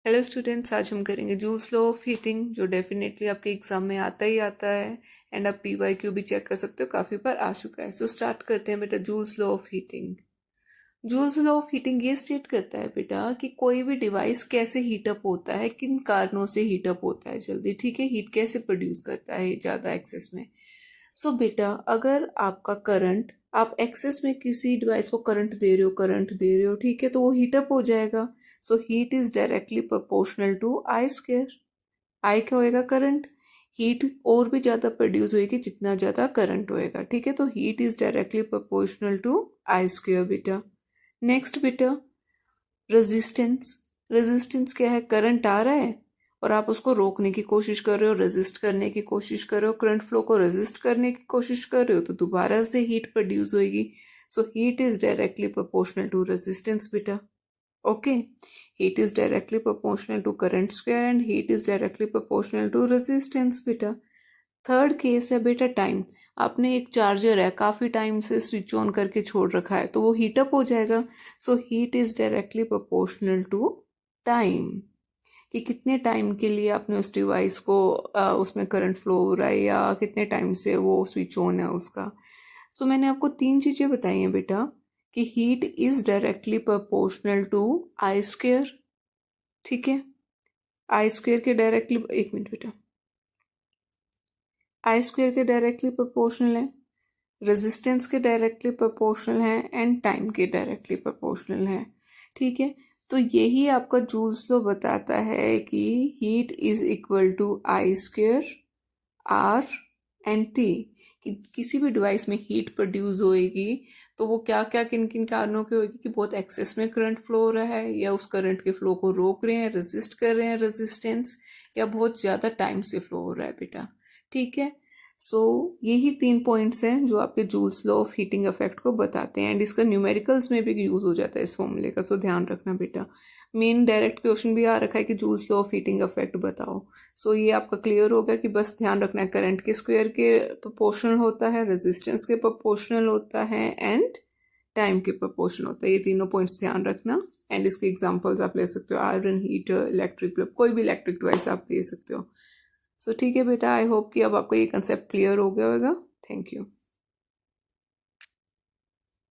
Hello students, आज हम करेंगे जूल्स लॉ ऑफ हीटिंग, जो डेफिनेटली आपके एग्जाम में आता ही आता है एंड आप PYQ भी चेक कर सकते हो, काफ़ी बार आ चुका है। सो स्टार्ट करते हैं बेटा। Joules law of heating. Joules law of heating ये स्टेट करता है बेटा कि कोई भी डिवाइस कैसे हीटअप होता है, किन कारणों से हीटअप होता है जल्दी, ठीक है, हीट कैसे प्रोड्यूस करता है ज़्यादा एक्सेस में। सो बेटा, अगर आपका करंट, आप एक्सेस में किसी डिवाइस को करंट दे रहे हो, ठीक है, तो वो हीटअप हो जाएगा। So heat is directly proportional to I square. I क्या होएगा? करंट। हीट और भी ज़्यादा प्रोड्यूस होएगी जितना ज़्यादा करंट होएगा, ठीक है, तो heat is directly proportional to I square बेटा। नेक्स्ट बेटा, रेजिस्टेंस। रेजिस्टेंस क्या है? करंट आ रहा है और आप उसको रोकने की कोशिश कर रहे हो, रेजिस्ट करने की कोशिश कर रहे हो, करंट फ्लो को रेजिस्ट करने की कोशिश कर रहे हो, तो दोबारा से हीट प्रोड्यूस होएगी। So heat is directly proportional to resistance बेटा। Okay, heat is directly proportional to current square and heat is directly proportional to resistance बेटा। थर्ड केस है बेटा टाइम। आपने एक चार्जर है, काफ़ी टाइम से स्विच ऑन करके छोड़ रखा है, तो वो हीटअप हो जाएगा। So heat is directly proportional to time, कि कितने टाइम के लिए आपने उस डिवाइस को उसमें करंट फ्लो हो रहा है या कितने टाइम से वो स्विच ऑन है उसका। सो मैंने आपको तीन चीज़ें बताई हैं बेटा, कि heat is directly proportional to I square, ठीक है, आई स्क्वेयर के डायरेक्टली, एक मिनट बेटा, आई स्क्वेयर के डायरेक्टली प्रोपोर्शनल है, रेजिस्टेंस के डायरेक्टली प्रोपोर्शनल है एंड टाइम के डायरेक्टली प्रोपोर्शनल है, ठीक है। तो यही आपका जूल्स लॉ बताता है कि heat is equal to I square R and T, कि किसी भी डिवाइस में हीट प्रोड्यूस होएगी तो वो क्या क्या किन किन कारणों की होगी, कि बहुत एक्सेस में करंट फ्लो हो रहा है या उस करंट के फ्लो को रोक रहे हैं, रेजिस्ट कर रहे हैं रेजिस्टेंस, या बहुत ज़्यादा टाइम से फ्लो हो रहा है बेटा, ठीक है। सो यही तीन पॉइंट्स हैं जो आपके joules law of heating effect को बताते हैं एंड इसका न्यूमेरिकल्स में भी यूज़ हो जाता है इस फॉर्मूले का, सो ध्यान रखना बेटा। मेन डायरेक्ट क्वेश्चन भी आ रखा है कि joules law of heating effect बताओ। सो ये आपका क्लियर हो गया कि बस ध्यान रखना है, करंट के स्क्वायर के प्रोपोर्शनल होता है, रेजिस्टेंस के प्रोपोर्शनल होता है एंड टाइम के प्रोपोर्शनल होता है। ये तीनों पॉइंट्स ध्यान रखना एंड इसके एग्जांपल्स आप ले सकते हो, आयरन हीटर, इलेक्ट्रिक बल्ब, कोई भी इलेक्ट्रिक डिवाइस आप दे सकते हो। सो ठीक है बेटा, आई होप कि अब आपको ये कंसेप्ट क्लियर हो गया होगा। Thank you.